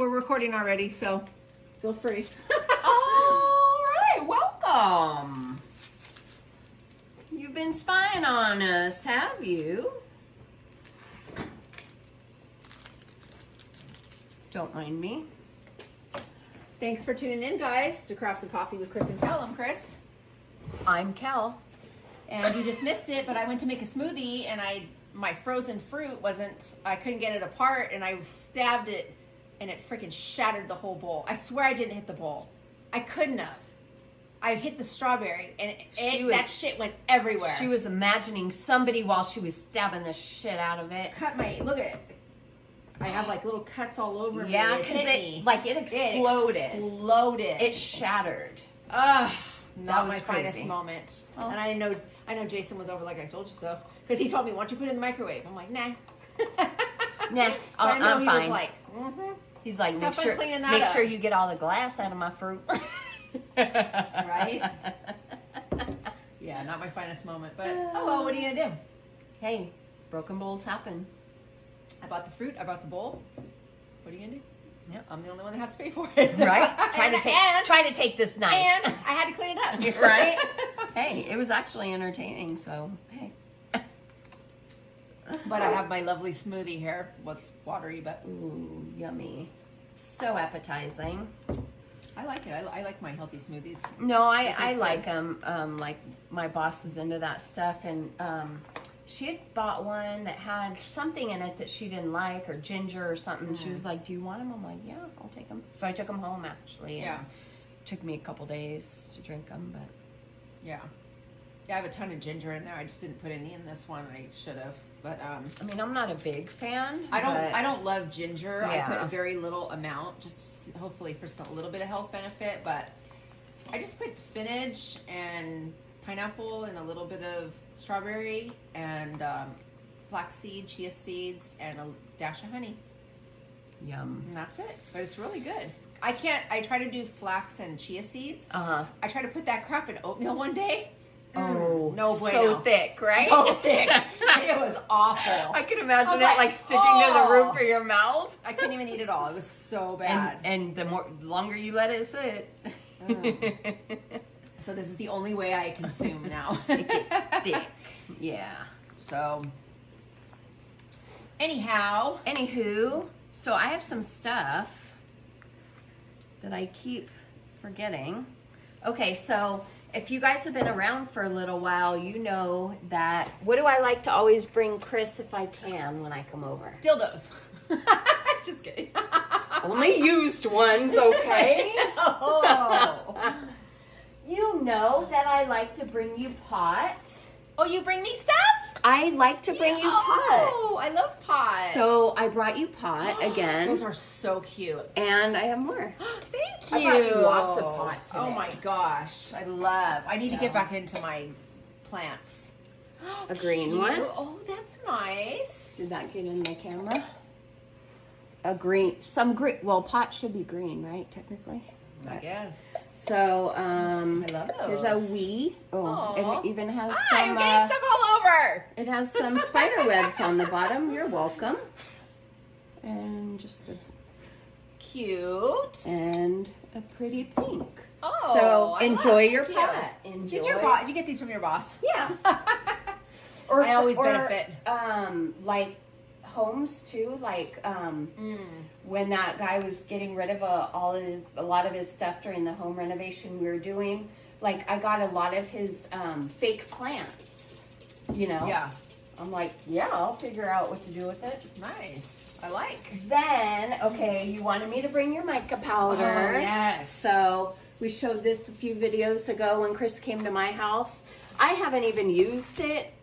we're recording already, so feel free. All right, welcome. You've been spying on us, have you? Don't mind me. Thanks for tuning in, guys, to Crafts and Coffee with Kris and Kel. I'm Kris. I'm Kel. And you just missed it, but I went to make a smoothie, and my frozen fruit I couldn't get it apart, and I stabbed it, and it freaking shattered the whole bowl. I swear I didn't hit the bowl. I couldn't have. I hit the strawberry, and that shit went everywhere. She was imagining somebody while she was stabbing the shit out of it. Look at it. I have like little cuts all over me. Yeah, because it exploded. It shattered. Not my crazy. finest moment. Oh. And I know Jason was over like I told you so. Because he told me, why don't you put it in the microwave? I'm like, nah. Nah, so I know I'm he fine. was like, He's like, make fun sure cleaning that up." you get all the glass out of my fruit. Right? Yeah, not my finest moment. But, oh well, what are you going to do? Hey, broken bowls happen. I bought the fruit. I bought the bowl. What are you going to do? Yeah, I'm the only one that has to pay for it. Right? Try to take this knife. And I had to clean it up. Right? Hey, it was actually entertaining, so hey. But I have my lovely smoothie here. What's watery, but ooh, yummy. So appetizing. I like it. I like my healthy smoothies. No, I like them. Like my boss is into that stuff, and she had bought one that had something in it that she didn't like, or ginger or something. She was like, "Do you want them?" I'm like, "Yeah, I'll take them." So I took them home actually. Yeah. It took me a couple days to drink them, but yeah, I have a ton of ginger in there. I just didn't put any in this one. I should have, but I mean, I'm not a big fan. I don't love ginger. Yeah. I put a very little amount, just hopefully for a little bit of health benefit. But I just put spinach and pineapple and a little bit of strawberry and flaxseed, chia seeds, and a dash of honey. Yum. And that's it. But it's really good. I try to do flax and chia seeds. Uh-huh. I tried to put that crap in oatmeal one day. Oh, no bueno. So thick, right? So thick. It was awful. I can imagine it like sticking to the roof of your mouth. I couldn't even eat it all. It was so bad. And the longer you let it sit. So this is the only way I consume now. Make it thick. Yeah. So, Anywho, so I have some stuff that I keep forgetting. Okay, so if you guys have been around for a little while, you know that, what do I like to always bring Kris if I can when I come over? Dildos. Just kidding. Only used ones, okay? Oh. You know that I like to bring you pot. Oh, you bring me stuff? I like to bring you pot. Oh, I love pot. So I brought you pot again. Those are so cute. And I have more. Thank I you. brought you lots of pot today. Oh my gosh. I need to get back into my plants. A green one. Oh, that's nice. Did that get in the camera? Well, pot should be green, right? Technically. I guess. So, I love those. Here's a wee. Oh, it even has some. You're getting stuff all over. It has some spider webs on the bottom. You're welcome. And just a cute. And a pretty pink. Oh, so enjoy your pot. Enjoy. Get your boss. You get these from your boss. Yeah. I always benefit. Like homes too, like when that guy was getting rid of a lot of his stuff during the home renovation we were doing, like I got a lot of his fake plants, you know. Yeah. I'm like, yeah, I'll figure out what to do with it. Nice. I like. Then, okay, you wanted me to bring your mica powder. Oh, yes. So we showed this a few videos ago when Kris came to my house. I haven't even used it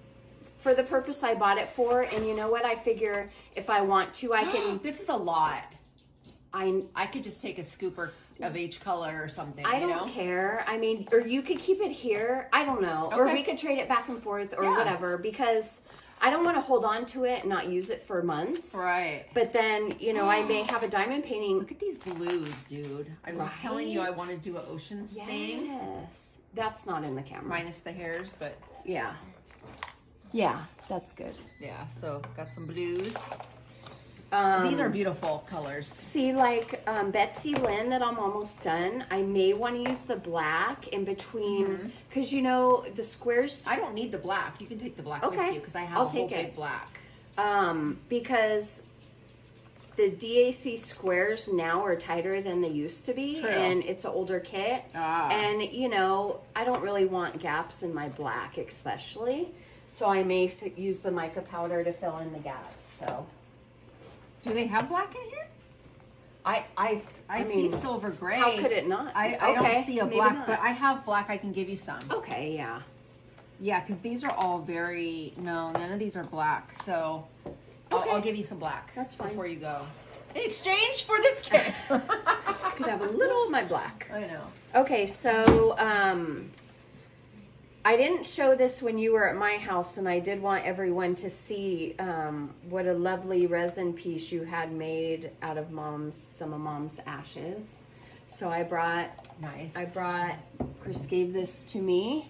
for the purpose I bought it for, and you know what? I figure if I want to, I can. This is a lot. I could just take a scooper of each color or something. I don't care. I mean, or you could keep it here. I don't know. Okay. Or we could trade it back and forth or whatever, because I don't want to hold on to it and not use it for months. Right. But then, you know, I may have a diamond painting. Look at these blues, dude. I was just telling you I want to do an oceans thing. Yes. That's not in the camera. Minus the hairs, but yeah. Yeah, that's good. Yeah, so got some blues. These are beautiful colors. See, like Betsy Lynn, that I'm almost done. I may want to use the black in between, because you know the squares. I don't need the black. You can take the black with you because I have I'll a whole take big black. Because the DAC squares now are tighter than they used to be, True. and it's an older kit. And you know, I don't really want gaps in my black, especially. So I may use the mica powder to fill in the gaps. So. Do they have black in here? I mean, see silver gray. How could it not? I don't see a black, but I have black. I can give you some. Okay, yeah. Yeah, because these are all very, no, none of these are black. So I'll give you some black. That's fine. Before you go. In exchange for this kit. I could have a little of my black. I know. Okay, so I didn't show this when you were at my house, and I did want everyone to see what a lovely resin piece you had made out of some of Mom's ashes. So I brought, Kris gave this to me.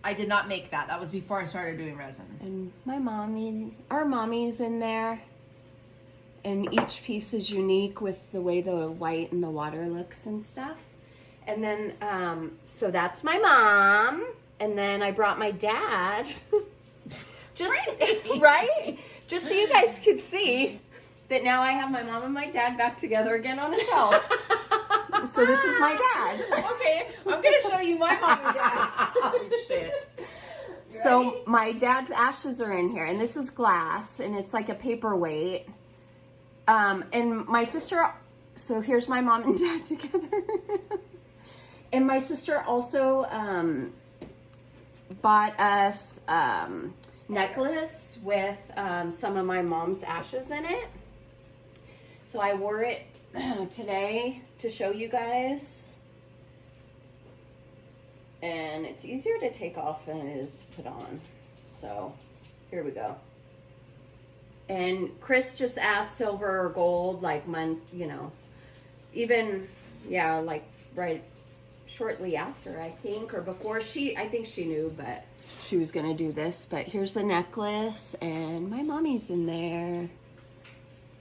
I did not make that. That was before I started doing resin. And our mommy's in there. And each piece is unique with the way the white and the water looks and stuff. And then, so that's my mom. And then I brought my dad. Just, right? Just so you guys could see that now I have my mom and my dad back together again on a shelf. So this is my dad. Okay, I'm going to show you my mom and dad. Oh, shit. So my dad's ashes are in here, and this is glass, and it's like a paperweight. And my sister, so here's my mom and dad together. And my sister also bought us necklace with some of my mom's ashes in it. So I wore it today to show you guys. And it's easier to take off than it is to put on. So here we go. And Kris just asked silver or gold, like, you know, even, yeah, like right shortly after, I think, or before. I think she knew, but she was going to do this. But here's the necklace, and my mommy's in there.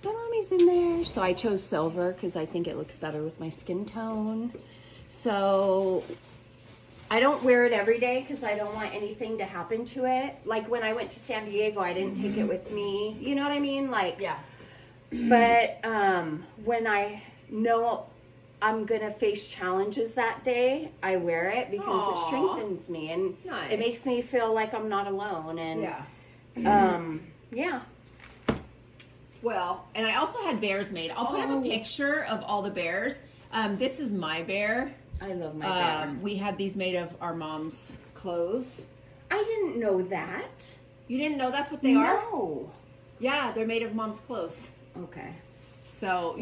My mommy's in there. So I chose silver because I think it looks better with my skin tone. So I don't wear it every day because I don't want anything to happen to it. Like when I went to San Diego, I didn't take it with me. You know what I mean? Like, yeah. But when I know I'm going to face challenges that day, I wear it because it strengthens me. And it makes me feel like I'm not alone. And yeah. Well, and I also had bears made. I'll put up a picture of all the bears. This is my bear. I love my bear. We had these made of our mom's clothes. I didn't know that. You didn't know that's what they are? No. Yeah, they're made of mom's clothes. Okay. So,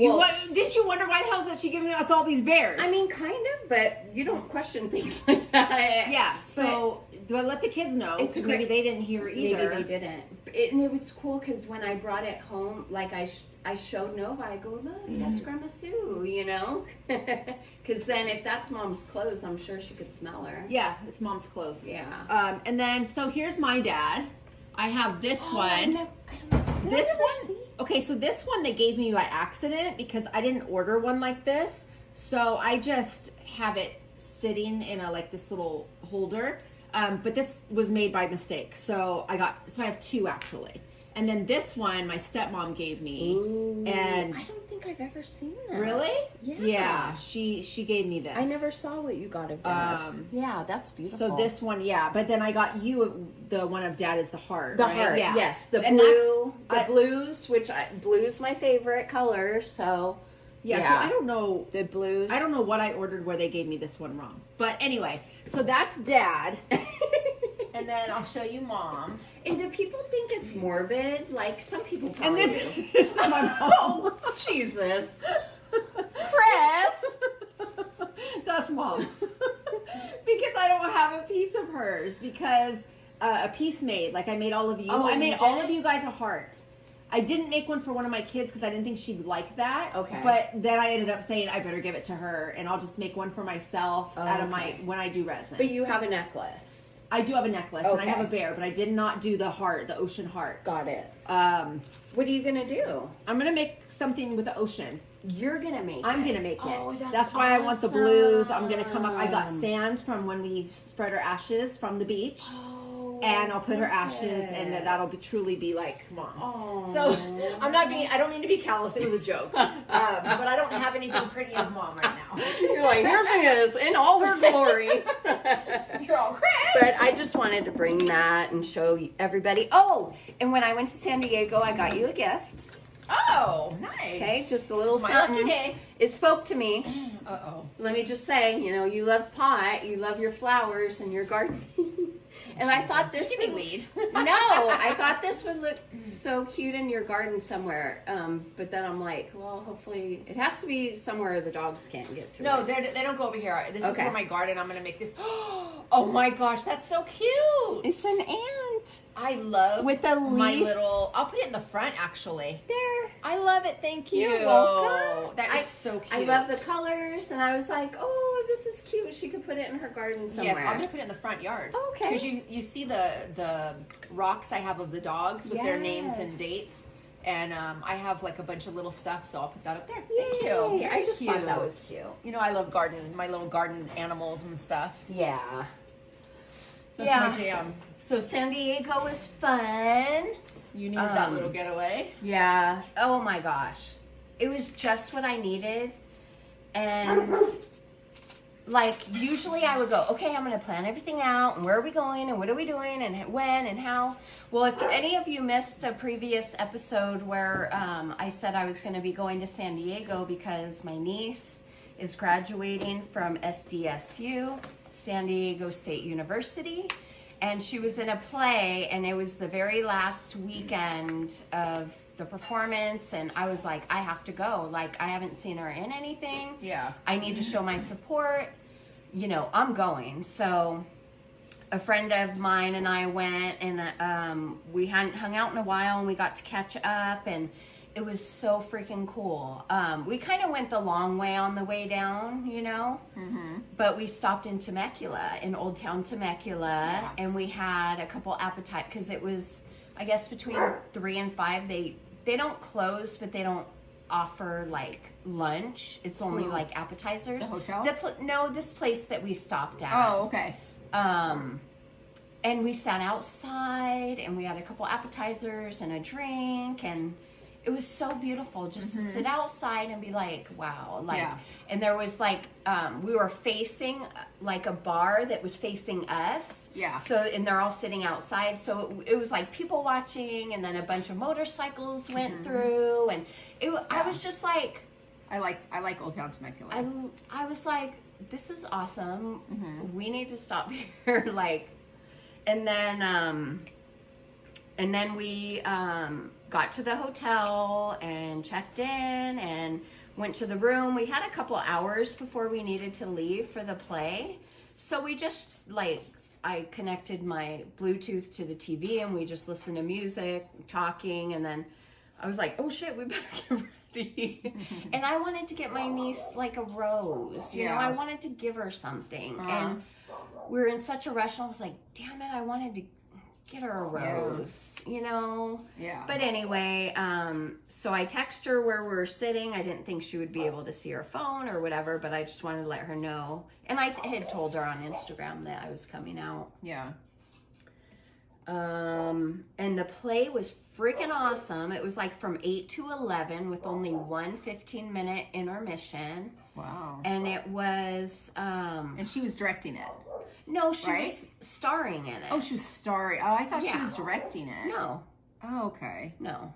did you wonder why the hell is she giving us all these bears? I mean, kind of, but you don't question things like that. Yeah, so do I let the kids know? It's maybe they didn't hear either. Maybe they didn't. And it was cool because when I brought it home, like I showed Nova, I go, look, that's Grandma Sue, you know? Because then if that's Mom's clothes, I'm sure she could smell her. Yeah, it's mom's clothes. Yeah. And then, so here's my dad. I have this one. I don't know. This one. Okay, so this one they gave me by accident because I didn't order one like this. So I just have it sitting in this little holder. But this was made by mistake. So I have two actually. And then this one my stepmom gave me. Ooh, and I don't think I've ever seen that. Really? Yeah. Yeah, she gave me this. I never saw what you got of Dad. Yeah, that's beautiful. So this one, yeah. But then I got you the one of Dad is the heart. The right? heart, yeah. yes. The And blue, blues, blue's my favorite color, so. Yeah, so I don't know. The blues. I don't know what I ordered where they gave me this one wrong. But anyway, so that's Dad. And then I'll show you Mom. And do people think it's morbid? Like, some people probably And this do. is my mom. Oh, Jesus. Kris! That's Mom. Because I don't have a piece of hers. Because a piece made. Like I made all of you. Oh, I made you did? all of you guys a heart. I didn't make one for one of my kids because I didn't think she'd like that. Okay. But then I ended up saying I better give it to her. And I'll just make one for myself out of when I do resin. But you have a necklace. I do have a necklace and I Okay. have a bear, but I did not do the heart, the ocean heart. Got it. Um, What are you gonna do? I'm gonna make something with the ocean. You're gonna make I'm it. gonna make it. Oh, That's why I want the blues. I'm gonna come up. I got awesome. sand from when we spread our ashes from the beach, Oh, and I'll put her ashes, and perfect. that'll be truly be like mom. Oh. So I'm not being. I don't mean to be callous. It was a joke, but I don't have anything pretty of mom right now. You're like, here she is in all her glory. You're all crazy. But I just wanted to bring that and show everybody. Oh, and when I went to San Diego, I got you a gift. Oh, nice. Okay, just a little It's my lucky something. day. It spoke to me. Uh-oh. Let me just say, you know, you love pot, you love your flowers and your garden. And I thought this Give me would, weed. no, I thought this would look so cute in your garden somewhere. But then I'm like, well, hopefully it has to be somewhere the dogs can't get to. No, it. they don't go over here. This is Okay. for my garden. I'm gonna make this. Oh my gosh, that's so cute. It's an ant I love with a my leaf little. I'll put it in the front actually. there. I love it. Thank you. You're welcome. That is so cute. I love the colors, and I was like, oh, this is cute. She could put it in her garden somewhere. Yes, I'm gonna put it in the front yard. Okay. Because you see the rocks I have of the dogs with their names and Yes. dates, and I have like a bunch of little stuff, so I'll put that up there. Yay. Thank you. I just thought that Cute. was cute. You know I love my little garden animals and stuff. Yeah. That's Yeah. my jam. So San Diego was fun. You needed that little getaway. Yeah. Oh my gosh. It was just what I needed. And like usually I would go, okay, I'm going to plan everything out and where are we going and what are we doing and when and how. Well, if any of you missed a previous episode where I said I was going to be going to San Diego because my niece is graduating from SDSU, San Diego State University, and she was in a play, and it was the very last weekend of the performance, and I was like, I have to go. Like, I haven't seen her in anything. Yeah. I need to show my support. You know, I'm going. So a friend of mine and I went, and we hadn't hung out in a while, and we got to catch up, and it was so freaking cool. We kind of went the long way on the way down, you know, but we stopped in Temecula, in Old Town Temecula, and we had a couple appetite, because it was, I guess, between 3 and 5. They don't close, but they don't offer like lunch. It's only like appetizers. The hotel? No, this place that we stopped at. Oh, okay. And we sat outside, and we had a couple appetizers and a drink, and it was so beautiful just to sit outside and be like, wow. Like, and there was like, we were facing like a bar that was facing us. Yeah. So, and they're all sitting outside. So it was like people watching, and then a bunch of motorcycles went through, and I was just like, I like Old Town Temecula. I was like, this is awesome. We need to stop here. Like, and then we got to the hotel and checked in and went to the room. We had a couple hours before we needed to leave for the play. So we just I connected my Bluetooth to the TV, and we just listened to music, talking, and then I was like, oh shit, we better get ready. And I wanted to get my niece like a rose, you know, I wanted to give her something. And we were in such a rush, and I was like, damn it, I wanted to get her a rose, you know? Yeah. But anyway, so I text her where we're sitting. I didn't think she would be able to see her phone or whatever, but I just wanted to let her know. And I had told her on Instagram that I was coming out. Yeah. And the play was freaking awesome. It was like from 8 to 11 with only one 15-minute intermission. Wow. And it was, And she was directing it. no, she was starring in it. Oh, she was starring. Oh, I thought she Yeah. was directing it. No, Oh, okay. no.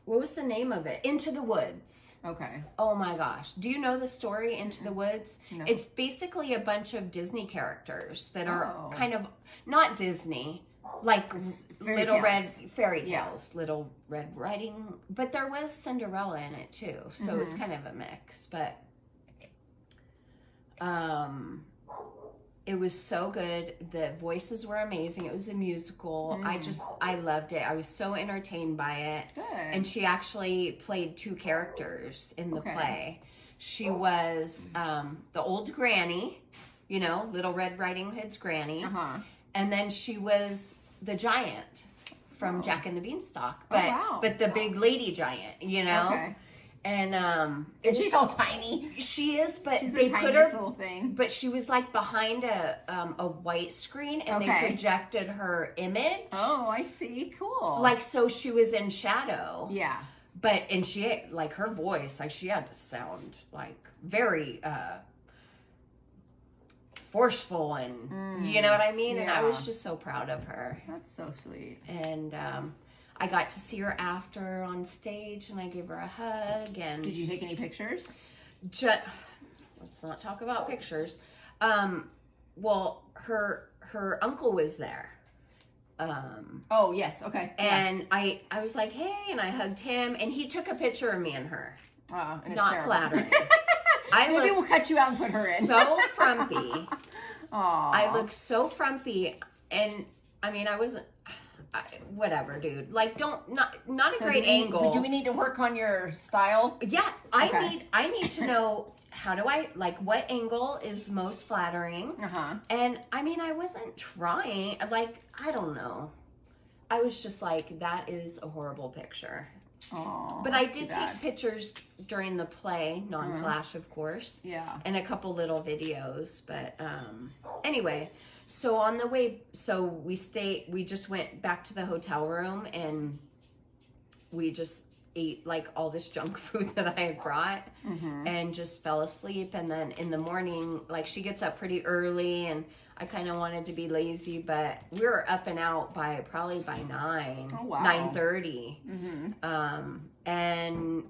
What was the name of it? Into the Woods. Okay. Oh my gosh. Do you know the story Into the Woods? No. It's basically a bunch of Disney characters that are Oh. kind of not Disney, like Fairy Little tales. Red fairy Yeah. tales, Little Red Riding, but there was Cinderella in it too. So it was kind of a mix, but it was so good. The voices were amazing. It was a musical. I loved it. I was so entertained by it. Good. And she actually played 2 characters in the play. She was the old granny, you know, Little Red Riding Hood's granny. Uh-huh. And then she was the giant from Jack and the Beanstalk. But the big lady giant, you know? Okay. And she's all tiny. She is, but She's they the put tiniest her little thing. But she was like behind a white screen, and they projected her image. Oh, I see. Cool. Like, so she was in shadow. Yeah. And she, like, her voice, like, she had to sound like very forceful, and you know what I mean? Yeah. And I was just so proud of her. That's so sweet. And I got to see her after on stage, and I gave her a hug. And did you take any pictures? Let's not talk about pictures. Well, her uncle was there. Oh yes, okay. And I was like, hey, and I hugged him, and he took a picture of me and her. And it's not terrible. flattering. Maybe we'll cut you out and put her in. So frumpy. Aww. I looked so frumpy, and I mean, I wasn't. Whatever, dude. Like, not a great angle. Do we need to work on your style? Yeah, I need to know how do I, like, what angle is most flattering. And I mean, I wasn't trying. Like, I don't know. I was just like, that is a horrible picture. Oh, but I did take pictures during the play, non-flash, of course. Yeah. And a couple little videos. But anyway, so on the way, we just went back to the hotel room, and we just ate like all this junk food that I had brought, and just fell asleep. And then in the morning, like, she gets up pretty early, and I kind of wanted to be lazy, but we were up and out probably by 9:30. And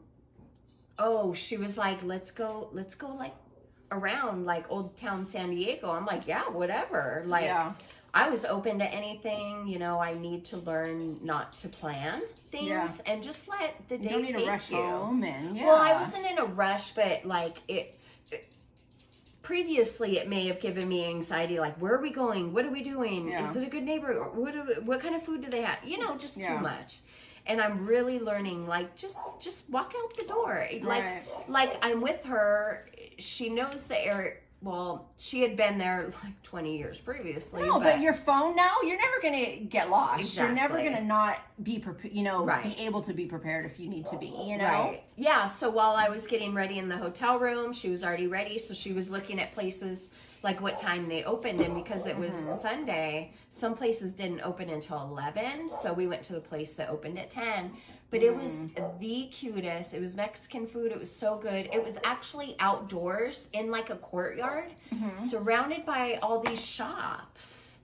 she was like, let's go like around like Old Town San Diego. I'm like, yeah, whatever. Like, I was open to anything. You know, I need to learn not to plan things and just let the day take you. You don't need to rush home. And well, I wasn't in a rush, but like previously it may have given me anxiety, like, where are we going? What are we doing? Is it a good neighborhood? What kind of food do they have? You know, just too much. And I'm really learning, like, just walk out the door. Like I'm with her. She knows the area. Well, she had been there like 20 years previously. No, but your phone now, you're never going to get lost. Exactly. You're never going to not be prepared, be able to be prepared if you need to be, you know? Right. Yeah, so while I was getting ready in the hotel room, she was already ready. So she was looking at places, like what time they opened. And because it was Sunday, some places didn't open until 11. So we went to the place that opened at 10. But it was the cutest. It was Mexican food. It was so good. It was actually outdoors in like a courtyard, surrounded by all these shops.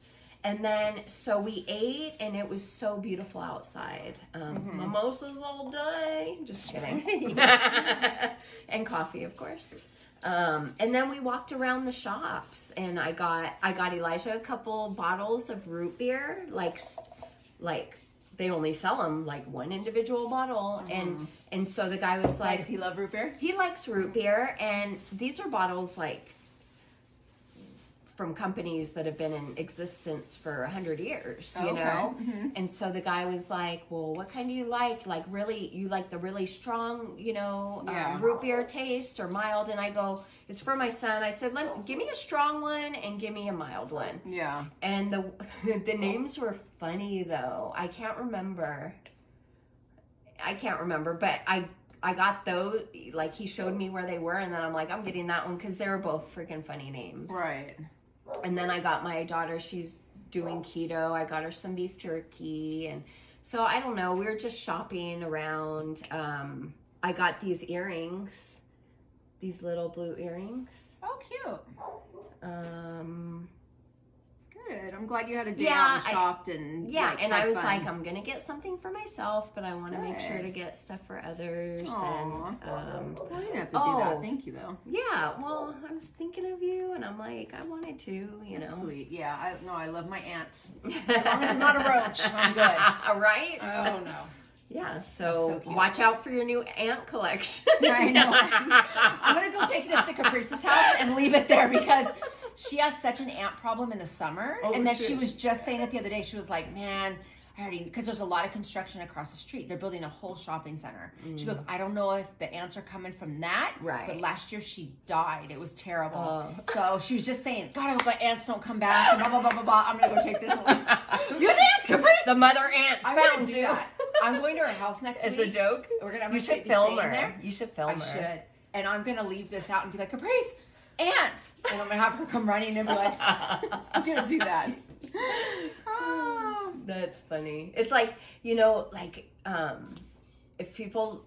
And then, so we ate, and it was so beautiful outside. Mimosas all day. Just kidding. And coffee, of course. And then we walked around the shops, and I got Elijah a couple bottles of root beer, like they only sell them like one individual bottle. And so the guy was like, does he love root beer? He likes root beer, and these are bottles like from companies that have been in existence for 100 years, you know? And so the guy was like, well, what kind do you like? Like, really, you like the really strong, root beer taste or mild? And I go, it's for my son. I said, give me a strong one and give me a mild one. Yeah. And the names were funny, though. I can't remember, but I got those, like, he showed me where they were, and then I'm like, I'm getting that one, because they were both freaking funny names. Right. And then I got my daughter, she's doing keto. I got her some beef jerky. And so, I don't know, we were just shopping around. I got these earrings, these little blue earrings. Oh, cute. Good. I'm glad you had a day out and shopped and and I was like, I'm gonna get something for myself, but I want to make sure to get stuff for others. Aww. And well, you didn't have to do that. Thank you, though. Yeah. Well, I was thinking of you, and I'm like, I wanted to, That's sweet. Yeah. I love my aunts. As long as it's not a roach, I'm good. Right? Oh no. Yeah, so watch out for your new ant collection. I know. I'm going to go take this to Caprice's house and leave it there, because she has such an ant problem in the summer. And then she was just saying it the other day. She was like, man, I I already, because there's a lot of construction across the street. They're building a whole shopping center. She goes, I don't know if the ants are coming from that. Right. But last year she died. It was terrible. So she was just saying, God, I hope my ants don't come back. And blah, blah, blah, blah, blah. I'm going to go take this one. You have ants, Capri? The mother ant found you. I'm going to her house next week. It's a joke? We're gonna have you should film her. There. You should film her. I should. And I'm going to leave this out and be like, Caprice, ants. And I'm going to have her come running and be like, I'm going to do that. That's funny. It's like, you know, like, if people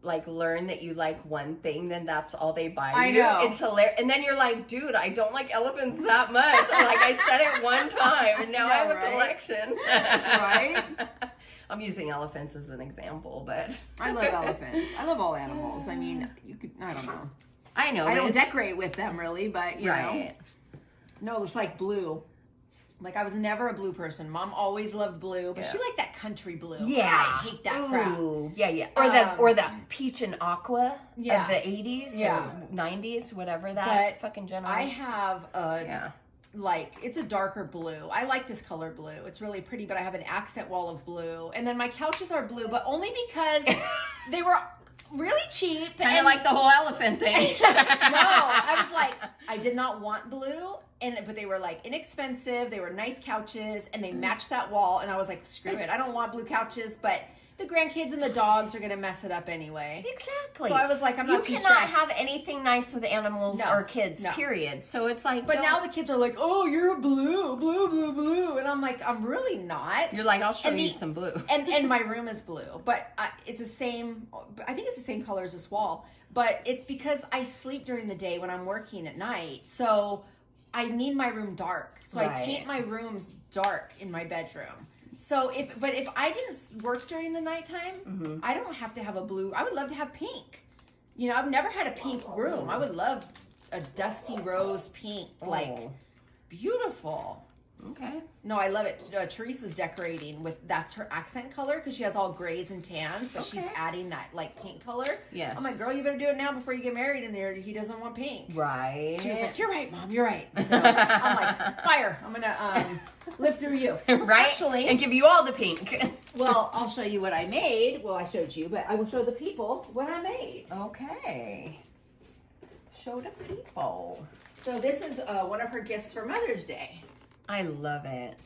like learn that you like one thing, then that's all they buy you. I know. It's hilarious. And then you're like, dude, I don't like elephants that much. I'm like, I said it one time and now I have a collection. Right? I'm using elephants as an example, but I love elephants. I love all animals. I mean, you could, I don't know. I know. I don't decorate with them really, but you right. know. No, it's like blue. Like, I was never a blue person. Mom always loved blue, but she liked that country blue. Yeah. I hate that crap. Yeah. Or the peach and aqua of the 80s or 90s, whatever that fucking generation. I have like, it's a darker blue. I like this color blue. It's really pretty, but I have an accent wall of blue. And then my couches are blue, but only because they were really cheap. Kind of like the whole elephant thing. No, I was like, I did not want blue, but they were like inexpensive. They were nice couches, and they matched that wall. And I was like, screw it, I don't want blue couches, but the grandkids and the dogs are gonna mess it up anyway. Exactly. So I was like, I'm not too You cannot stressed. have anything nice with animals or kids, period. So it's like, but now the kids are like, oh, you're blue, and I'm like, I'm really not. You're like, I'll show you some blue. And my room is blue, but it's the same. I think it's the same color as this wall, but it's because I sleep during the day when I'm working at night, so I need my room dark. So I paint my rooms dark in my bedroom. So if I didn't work during the nighttime, I don't have to have a blue. I would love to have pink. You know, I've never had a pink room. I would love a dusty rose pink, like beautiful. Okay. No, I love it. Teresa's decorating that's her accent color because she has all grays and tans, but she's adding that like pink color. Yes. I'm like, girl, you better do it now before you get married in there. He doesn't want pink. Right. She was like, you're right, Mom, you're right. So I'm like, fire. I'm going to live through you. Right. Actually. And give you all the pink. Well, I'll show you what I made. Well, I showed you, but I will show the people what I made. Okay. Show the people. So this is one of her gifts for Mother's Day. I love it.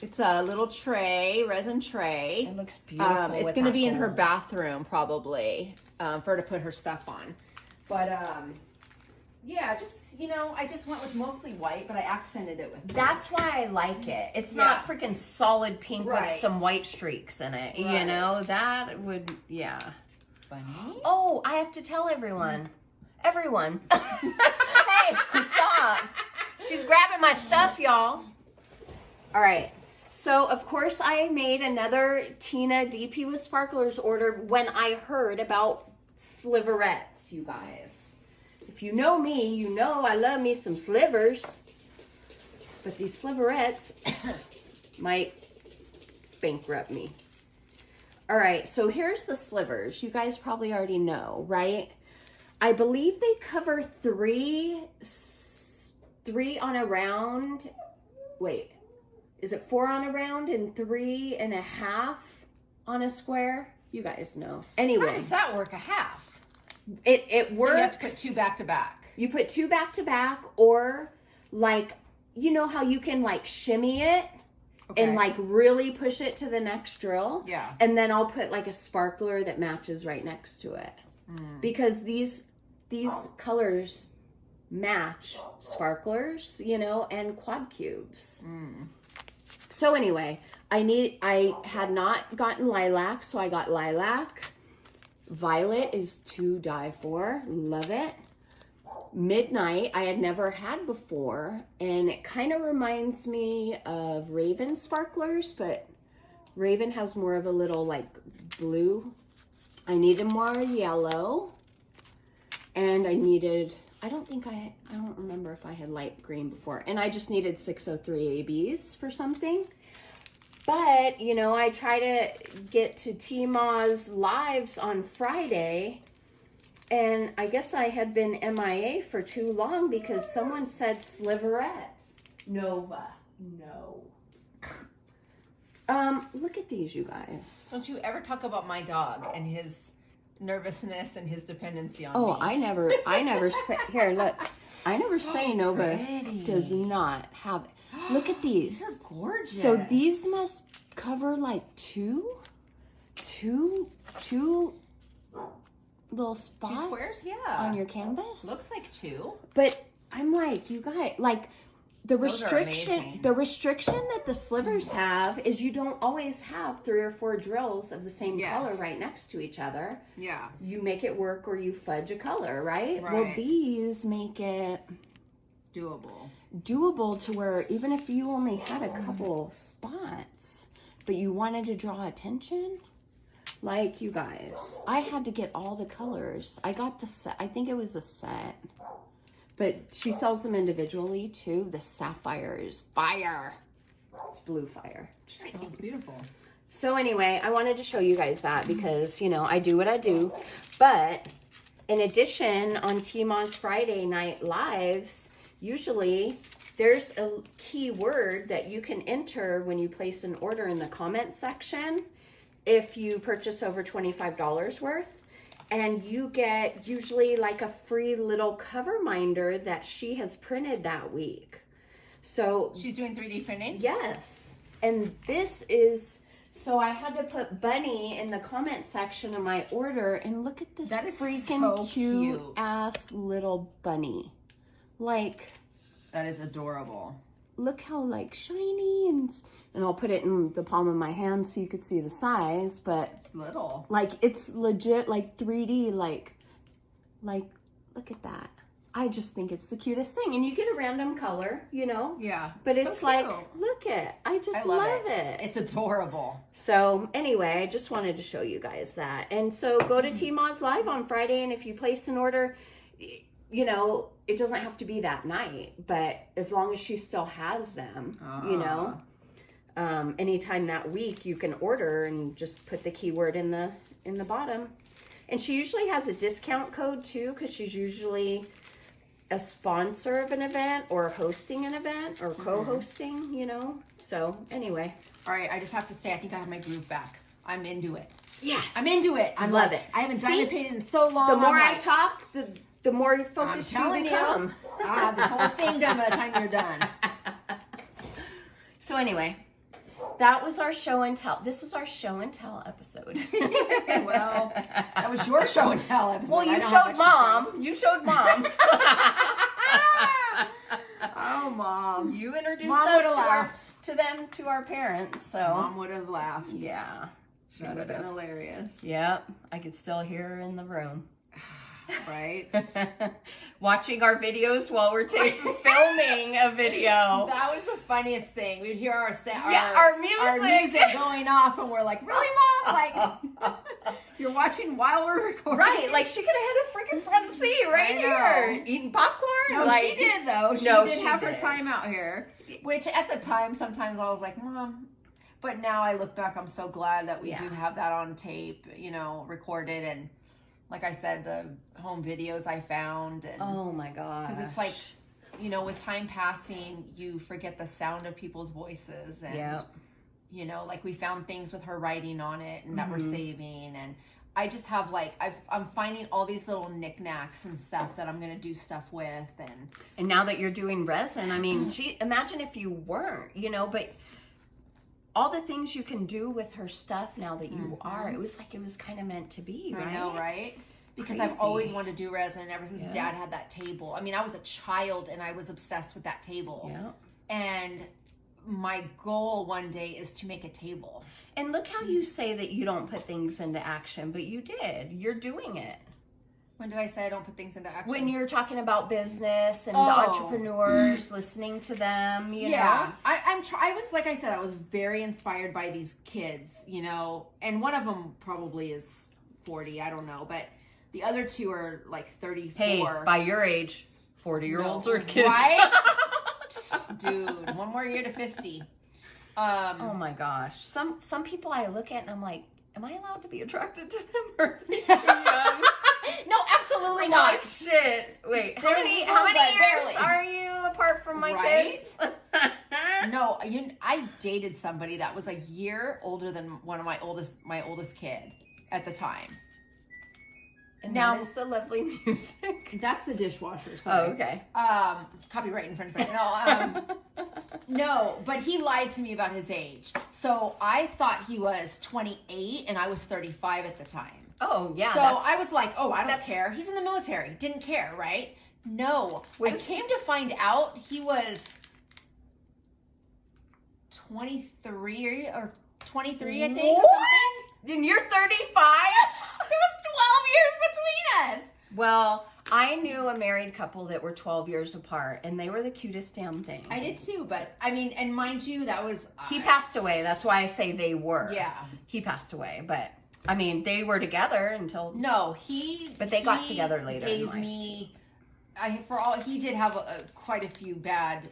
It's a little tray, resin tray. It looks beautiful. It's going to be in her bathroom probably for her to put her stuff on. But yeah, just, you know, I just went with mostly white, but I accented it with That's why I like it. It's not freaking solid pink with some white streaks in it. You know, that would, Funny. Oh, I have to tell everyone. Everyone. Hey, stop. She's grabbing my stuff, y'all. All right. So, of course, I made another Tina DP with Sparklers order when I heard about Sliverettes, you guys. If you know me, you know I love me some slivers. But these Sliverettes might bankrupt me. All right. So, here's the slivers. You guys probably already know, right? I believe they cover three on a round. Wait, is it 4 on a round and 3.5 on a square? You guys know. Anyway. How does that work, a half? It works. So you have to put 2 back to back. You put 2 back to back, or like, you know how you can like shimmy it and like really push it to the next drill? Yeah. And then I'll put like a sparkler that matches right next to it. Because these colors match sparklers, you know, and quad cubes. So anyway, I had not gotten lilac, so I got lilac. Violet is to die for. Love it. Midnight, I had never had before, and it kind of reminds me of Raven sparklers, but Raven has more of a little like blue. I needed more yellow, and I don't remember if I had light green before, and I just needed 603 ABs for something. But, you know, I try to get to T-Ma's lives on Friday, and I guess I had been MIA for too long because someone said Sliverettes. Nova. No. Look at these, you guys. Don't you ever talk about my dog and his nervousness and his dependency on me. Oh, I never say, here, look. I never say Nova pretty. does not have it. Look at these. These are gorgeous. So these must cover like two little spots. 2 squares? Yeah. On your canvas. Looks like 2. But I'm like, you guys, like the Those are amazing. restriction that the slivers have is you don't always have 3 or 4 drills of the same color right next to each other. Yeah. You make it work or you fudge a color, right? Right. Well, these make it doable to where even if you only had a couple spots, but you wanted to draw attention, like you guys, I had to get all the colors. I got the set. I think it was a set. But she sells them individually too. The sapphire is fire. It's blue fire. Just kidding. It's beautiful. So anyway, I wanted to show you guys that because, you know, I do what I do. But in addition, on Tmaw's Friday night lives, usually there's a keyword that you can enter when you place an order in the comment section if you purchase over $25 worth. And you get usually like a free little cover minder that she has printed that week. So she's doing 3D printing? Yes. And this is, so I had to put Bunny in the comment section of my order, and look at this freaking so cute ass little bunny. Like, that is adorable. Look how like shiny, and I'll put it in the palm of my hand so you could see the size, but it's little. Like it's legit like 3D, like look at that. I just think it's the cutest thing. And you get a random color, you know? Yeah. But so it's like, look it. I just love it. It's adorable. So anyway, I just wanted to show you guys that. And so go to Tmaw's Live on Friday, and if you place an order, you know, it doesn't have to be that night, but as long as she still has them, you know, anytime that week you can order and just put the keyword in the bottom. And she usually has a discount code too, because she's usually a sponsor of an event or hosting an event or co-hosting, you know. So anyway. All right, I just have to say, I think I have my groove back. I'm into it. Yes. I'm into it. I love it. I haven't diamond painted in so long. The more I talk, the more focused you become. I'll have this whole thing done by the time you're done. So anyway, that was our show and tell. This is our show and tell episode. Well, that was your show and tell episode. Well, you showed Mom. You showed Mom. Oh, Mom. You introduced Mom us to our parents. So Mom would have laughed. Yeah. She would have been hilarious. Yep. I could still hear her in the room. Right? Watching our videos while we're filming a video. That was the funniest thing. We'd hear our music going off, and we're like, really, Mom? Like, you're watching while we're recording? Right, like she could have had a freaking front seat right here, eating popcorn. No, like, she did, though. She did have her time out here, which at the time, sometimes I was like, Mom. But now I look back, I'm so glad that we do have that on tape, you know, recorded. And like I said, the home videos I found. And oh my gosh. Because it's like, you know, with time passing, you forget the sound of people's voices. And, you know, like we found things with her writing on it and that we're saving. And I just have like, I'm finding all these little knickknacks and stuff that I'm going to do stuff with. And now that you're doing resin, I mean, imagine if you weren't, you know, but all the things you can do with her stuff now that you are, it was like it was kind of meant to be, right? I know, right? Because I've always wanted to do resin ever since Dad had that table. I mean, I was a child and I was obsessed with that table. Yeah. And my goal one day is to make a table. And look how you say that you don't put things into action, but you did. You're doing it. When did I say I don't put things into action? When you're talking about business and the entrepreneurs, listening to them, you know? I was, like I said, I was very inspired by these kids, you know, and one of them probably is 40, I don't know, but the other two are like 34. Hey, by your age, 40-year-olds are kids. Right? Dude, one more year to 50. Oh my gosh. Some people I look at and I'm like, am I allowed to be attracted to them or are they too young? No, absolutely not. Oh, shit. Wait, how many years are you apart from my kids? No, I dated somebody that was a year older than one of my oldest kid at the time. And now that is the lovely music. That's the dishwasher. Sorry. Oh, okay. Copyright infringement. No, no, but he lied to me about his age. So I thought he was 28 and I was 35 at the time. Oh, yeah. So I was like, oh, I don't that's- care. He's in the military. Didn't care, right? No. What I is- came to find out he was 23 or 23, I think. Or something. And you're 35? There was 12 years between us. Well, I knew a married couple that were 12 years apart, and they were the cutest damn thing. I did too, but I mean, and mind you, that was... He passed away. That's why I say they were. Yeah. He passed away, but... I mean, they were together until... No, he... But they got together later in gave life, me... he did have quite a few bad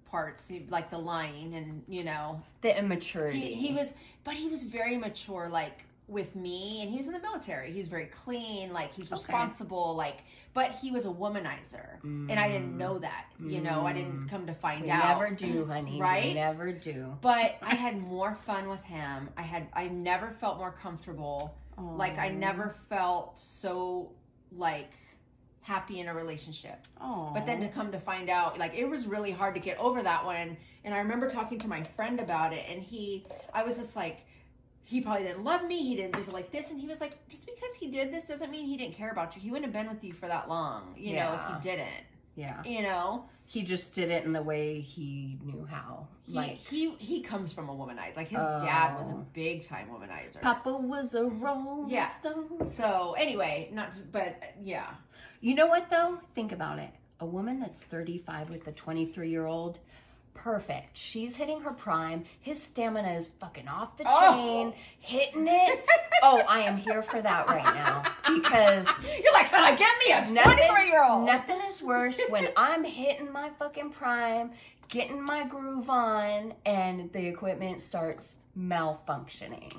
parts, like the lying and, you know... The immaturity. He was very mature, like, with me, and he was in the military. He was very clean, like, he's responsible, like... But he was a womanizer, and I didn't know that, you know? I didn't come to find out. We never do, honey. Right? We never do. But I had more fun with him. I never felt more comfortable. Aww. Like, I never felt so, like, happy in a relationship. Aww. But then to come to find out, like, it was really hard to get over that one. And I remember talking to my friend about it, and I was just like, he probably didn't love me. He didn't live like this. And he was like, just because he did this doesn't mean he didn't care about you. He wouldn't have been with you for that long, you know, if he didn't. Yeah. You know? He just did it in the way he knew how. He comes from a womanizer. Like, his dad was a big time womanizer. Papa was a Rolling Stone. So anyway, but yeah. You know what though? Think about it. A woman that's 35 with a 23-year-old, perfect. She's hitting her prime. His stamina is fucking off the chain, hitting it. Oh, I am here for that right now because you're like, can I get me a 23-year-old? Nothing is worse when I'm hitting my fucking prime, getting my groove on, and the equipment starts malfunctioning.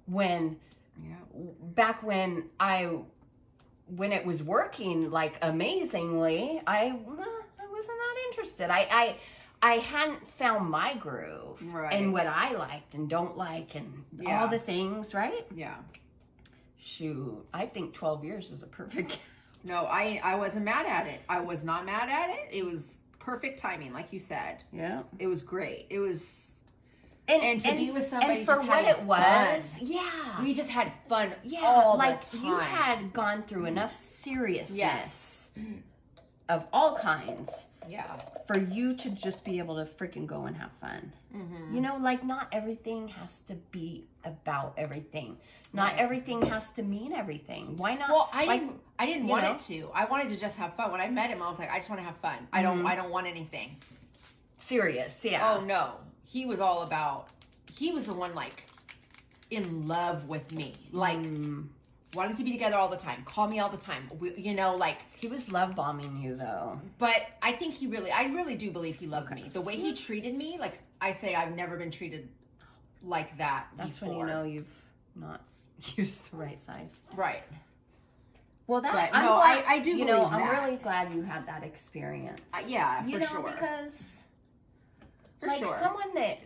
Back when it was working like amazingly, I wasn't that interested. I hadn't found my groove and what I liked and don't like and all the things, right? Yeah. Shoot, I think 12 years is a perfect. No, I wasn't mad at it. I was not mad at it. It was perfect timing, like you said. Yeah. It was great. It was. And to be with somebody and for just what it was, fun. We just had fun all the time. You had gone through enough seriousness of all kinds for you to just be able to freaking go and have fun. Mm-hmm. You know, like, not everything has to be about everything. Not everything has to mean everything. Why not? Well, I didn't want it to. I wanted to just have fun. When I met him, I was like, I just want to have fun. I don't want anything serious. Yeah. Oh no. He was all about, he was the one, like, in love with me. Like, wanted to be together all the time. Call me all the time. You know, like. He was love bombing you, though. But I think I really do believe he loved me. The way he treated me, like, I say I've never been treated like that That's before. when you know you've not used the right size. Right. Well, I do believe that. I'm really glad you had that experience. Yeah, for sure. Because... For like sure. someone that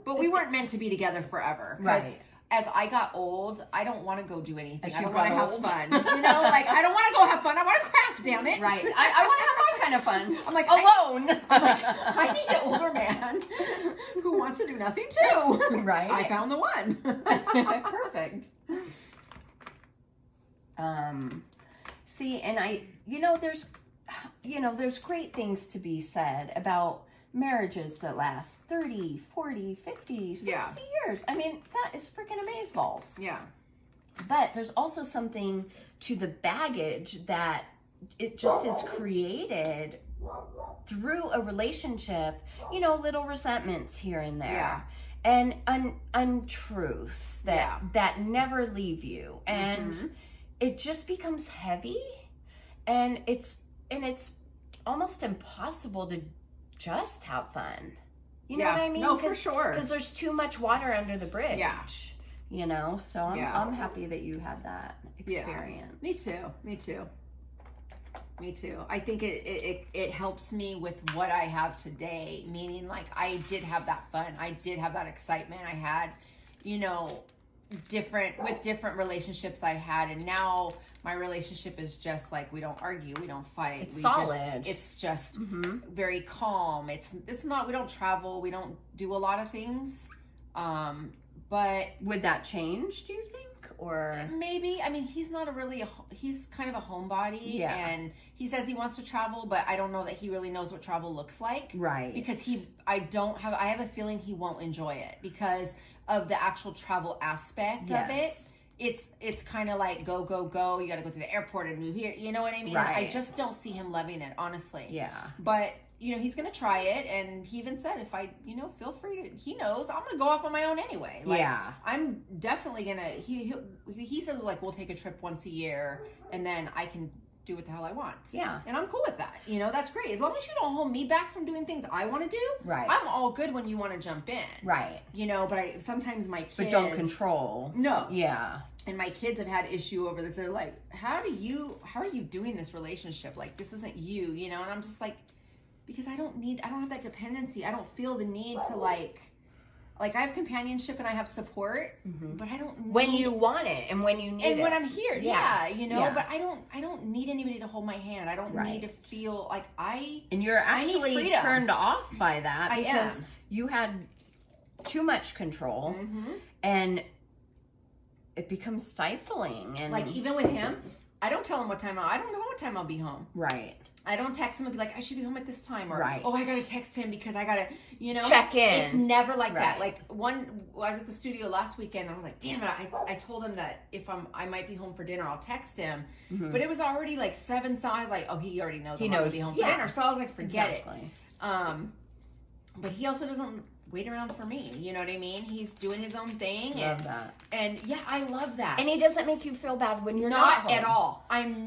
but we weren't meant to be together forever. Right. As I got old, I don't want to go do anything. I don't want to have old. fun. You know, like, I don't want to go have fun. I want to craft, damn it. Right. I want to have my kind of fun. I'm like, alone. I need an older man who wants to do nothing too. Right. I found the one. Perfect. See, and there's great things to be said about marriages that last 30, 40, 50, 60 years. I mean, that is freaking amazeballs. Yeah. But there's also something to the baggage that it just is created through a relationship, little resentments here and there. Yeah. And untruths that never leave you. And it just becomes heavy, and it's almost impossible to just have fun. You know what I mean? No, for sure. Because there's too much water under the bridge. Yeah. So I'm happy that you had that experience. Yeah. Me too. Me too. I think it helps me with what I have today, meaning like I did have that fun. I did have that excitement. I had, you know, different relationships I had, and now my relationship is just like, we don't argue, we don't fight. It's solid. It's just very calm. It's not, we don't travel, we don't do a lot of things. But would that change, do you think? Or maybe, I mean, he's not he's kind of a homebody, yeah. And he says he wants to travel, but I don't know that he really knows what travel looks like. Right. Because I have a feeling he won't enjoy it because of the actual travel aspect of it. It's kind of like go, you got to go to the airport and move here, you know what I mean? Right. I just don't see him loving it, honestly. Yeah. But you know, he's going to try it. And he even said, if I, you know, feel free to, he knows I'm going to go off on my own anyway. Like, yeah. I'm definitely going to, he says like, we'll take a trip once a year and then I can do what the hell I want. Yeah. And I'm cool with that. You know, that's great. As long as you don't hold me back from doing things I want to do. Right. I'm all good when you want to jump in. Right. You know, but sometimes my kids. But don't control. No. Yeah. And my kids have had issue over that. They're like, how are you doing this relationship? Like, this isn't you, you know? And I'm just like, because I don't have that dependency. I don't feel the need to like I have companionship and I have support, but I don't need, when you want it and when you need it. And when I'm here, yeah, you know, yeah. But I don't need anybody to hold my hand. I don't need to feel like And you're actually turned off by that because you had too much control and it becomes stifling. And like even with him, I don't tell him what time I don't know what time I'll be home. Right. I don't text him and be like, I should be home at this time, or right. Oh, I gotta text him because I gotta, you know, check in. It's never like that. Like I was at the studio last weekend, and I was like, damn it, I told him that if I might be home for dinner, I'll text him. But it was already like 7, so I was like, oh, he already knows I'm gonna be home for dinner, so I was like, forget it. But he also doesn't wait around for me. You know what I mean? He's doing his own thing. Love that. And yeah, I love that. And he doesn't make you feel bad when you're not home. At all.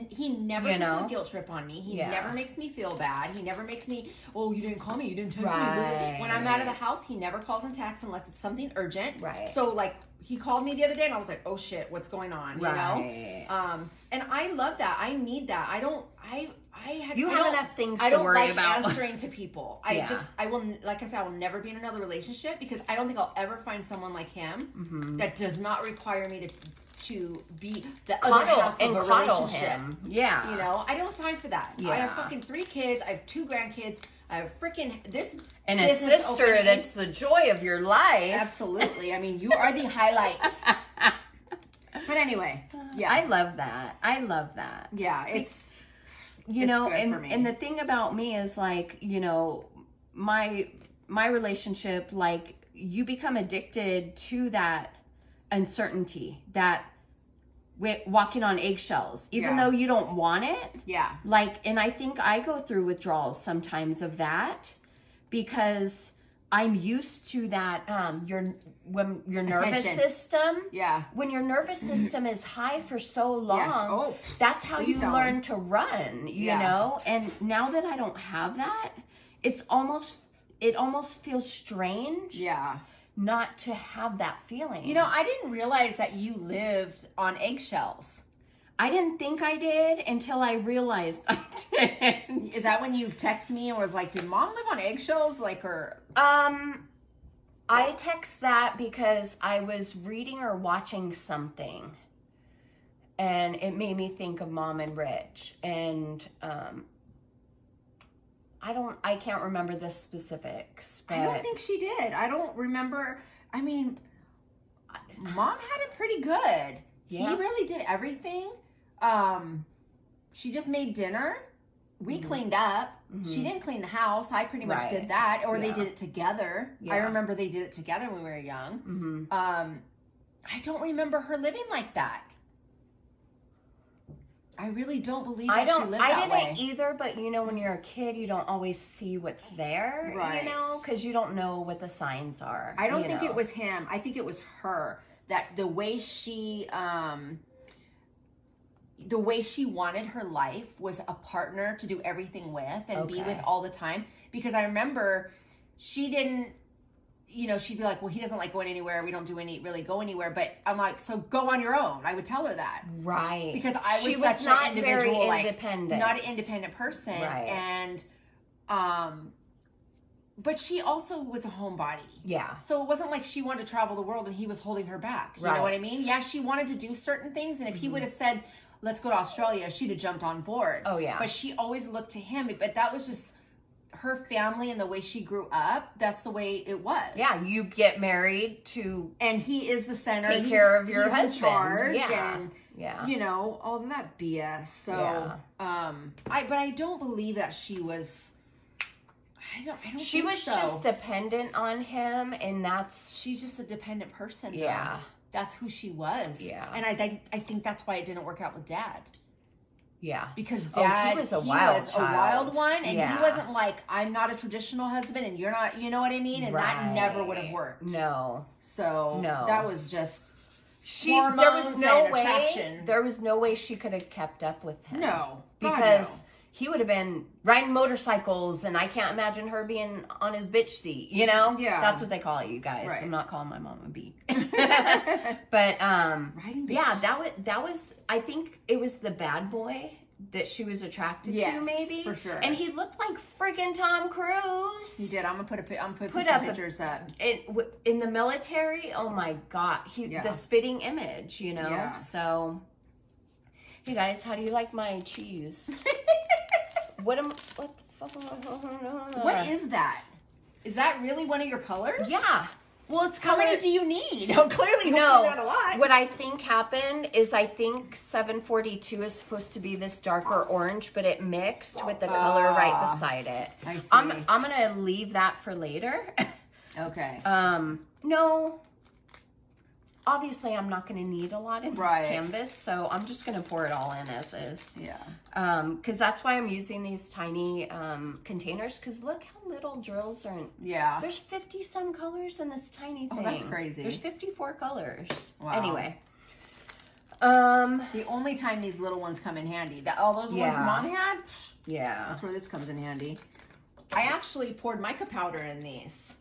He never puts a guilt trip on me. He Yeah. never makes me feel bad. He never makes me, oh, you didn't call me, you didn't text Right. me. When I'm out of the house, he never calls and texts unless it's something urgent. Right. So like he called me the other day and I was like, oh shit, what's going on? You Right. know? And I love that. I need that. You have enough things to worry about. I don't like answering to people. I will, like I said, I will never be in another relationship because I don't think I'll ever find someone like him that does not require me to be the other half of a relationship. Him. Yeah. You know, I don't have time for that. Yeah. I have fucking 3 kids. I have 2 grandkids. I have freaking and a sister that's the joy of your life. Absolutely. I mean, you are the highlights. But anyway, yeah. I love that. Yeah, it's you know, and the thing about me is like, you know, my relationship, like you become addicted to that uncertainty, that walking on eggshells, even though you don't want it. Yeah. Like, and I think I go through withdrawals sometimes of that because I'm used to that. When your nervous system, when your nervous system is high for so long, that's how you learn to run. You know, and now that I don't have that, it almost feels strange. Yeah. Not to have that feeling. You know, I didn't realize that you lived on eggshells. I didn't think I did until I realized I did. Is that when you texted me and was like, did mom live on eggshells? Like, or... I text that because I was reading or watching something. And it made me think of Mom and Rich. And, I can't remember the specifics, but... I don't think she did. I don't remember. I mean, Mom had it pretty good. Yeah. He really did everything. She just made dinner. We cleaned up. She didn't clean the house. I pretty much did that. Or they did it together. Yeah. I remember they did it together when we were young. I don't remember her living like that. I really don't believe that she lived that way. I didn't either, but you know, when you're a kid, you don't always see what's there, you know, because you don't know what the signs are. I don't think it was him. I think it was her. That the way she wanted her life was a partner to do everything with and be with all the time. Because I remember she didn't you know, she'd be like, well, he doesn't like going anywhere. We don't really go anywhere. But I'm like, so go on your own. I would tell her that. Right. Because I was such not an individual, very independent. not an independent person. Right. And, but she also was a homebody. Yeah. So it wasn't like she wanted to travel the world and he was holding her back. You know what I mean? Yeah, she wanted to do certain things. And if he would have said, let's go to Australia, she'd have jumped on board. Oh, yeah. But she always looked to him. But that was just her family and the way she grew up. That's the way it was. Yeah, you get married to... And he is the center. Take care of your he's husband. In charge Yeah. And, you know, all of that BS. So, but I don't believe that she was... I don't She think was so. just dependent on him, and that's... She's just a dependent person. Though. Yeah. That's who she was. Yeah. And I think that's why it didn't work out with Dad. Yeah. Because Dad, he was a wild one, and he wasn't like, I'm not a traditional husband, and you're not, you know what I mean? And that never would have worked. No. So, that was just there was no way she could have kept up with him. No. Because he would have been riding motorcycles, and I can't imagine her being on his bitch seat, you know? Yeah. That's what they call it, you guys. Right. I'm not calling my mom a bee. But, yeah, that was, I think it was the bad boy that she was attracted to, maybe. For sure. And he looked like friggin' Tom Cruise. He did. I'm gonna put some pictures up. In the military, oh my God. The spitting image, you know? Yeah. So, hey guys, how do you like my cheese? What the fuck? What is that? Is that really one of your colors? Yeah. Well, it's How many do you need? No, clearly not a lot. What I think happened is I think 742 is supposed to be this darker orange, but it mixed with the color right beside it. I see. I'm gonna leave that for later. Okay. No. Obviously, I'm not going to need a lot in this canvas, so I'm just going to pour it all in as is. Yeah. Because that's why I'm using these tiny containers, because look how little drills are in. Yeah. There's 50-some colors in this tiny thing. Oh, that's crazy. There's 54 colors. Wow. Anyway. The only time these little ones come in handy, all those ones Mom had, that's where this comes in handy. I actually poured mica powder in these.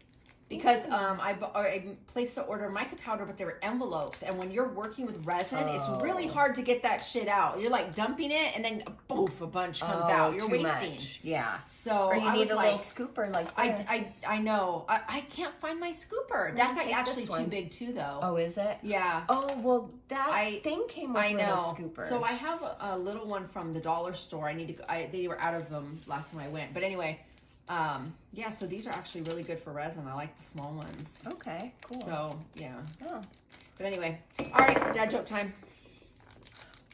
Because I placed an order of mica powder, but they were envelopes. And when you're working with resin, it's really hard to get that shit out. You're like dumping it, and then poof, a bunch comes out. You're wasting. Much. Yeah. So or you need a little scooper like this. I know. I can't find my scooper. That's actually too big too, though. Oh, is it? Yeah. Oh well, that thing came with little scoopers. So I have a little one from the dollar store. They were out of them last time I went. But anyway. Yeah, so these are actually really good for resin. I like the small ones. Okay, cool. So, yeah. Oh. But anyway, all right, dad joke time.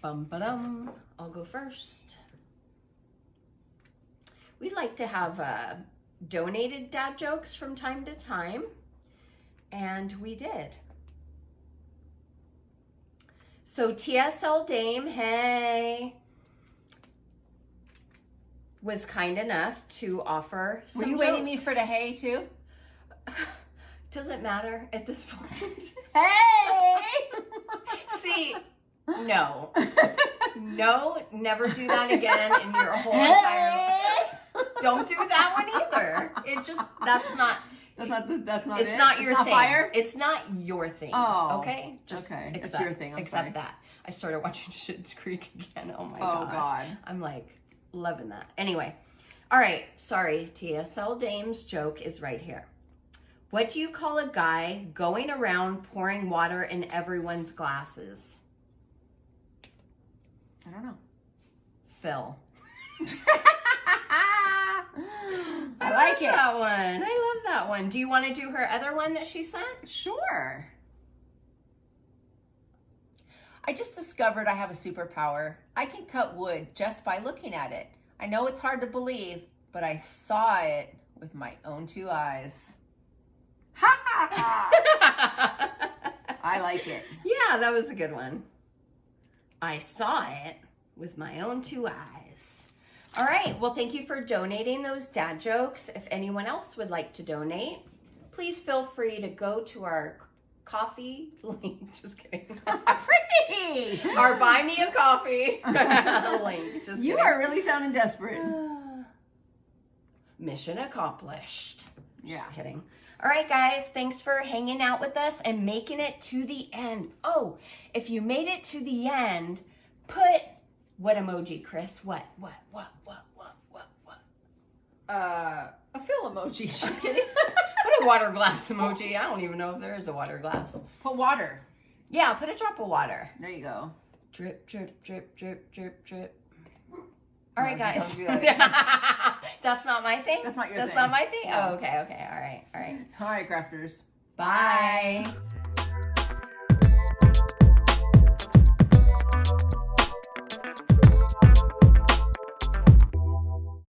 Bum-ba-dum. I'll go first. We like to have donated dad jokes from time to time, and we did. So TSL Dame, hey, was kind enough to offer some Were you jokes. waiting me for the hay too? Doesn't matter at this point. Hey! See, no. No, never do that again in your whole entire... Don't do that one either. It just, that's not it's not your thing. Fire? It's not your thing. Oh. Okay? Just it's accept, your thing. Accept that. I started watching Schitt's Creek again. Oh my gosh. Oh God. I'm like... loving that. Anyway, all right. Sorry, TSL Dame's joke is right here. What do you call a guy going around pouring water in everyone's glasses? I don't know. Phil. I like it. That one. I love that one. Do you want to do her other one that she sent? Sure. I just discovered I have a superpower. I can cut wood just by looking at it. I know it's hard to believe, but I saw it with my own 2 eyes. Ha ha ha! I like it. Yeah, that was a good one. I saw it with my own 2 eyes. All right. Well, thank you for donating those dad jokes. If anyone else would like to donate, please feel free to go to our coffee link. Just kidding. Free! Or buy me a coffee link. Just you kidding. are really sounding desperate. Mission accomplished. Yeah. Just kidding. All right, guys, thanks for hanging out with us and making it to the end. Oh, if you made it to the end, put what emoji, Kris? What? A fill emoji. Just kidding. Put a water glass emoji. I don't even know if there is a water glass. Put water. Yeah, put a drop of water. There you go. Drip, drip, drip, drip, drip, drip. All right, No, guys. don't do that. That's not my thing? That's not your That's thing. not my thing? No. Oh, okay. All right. All right, crafters. Bye.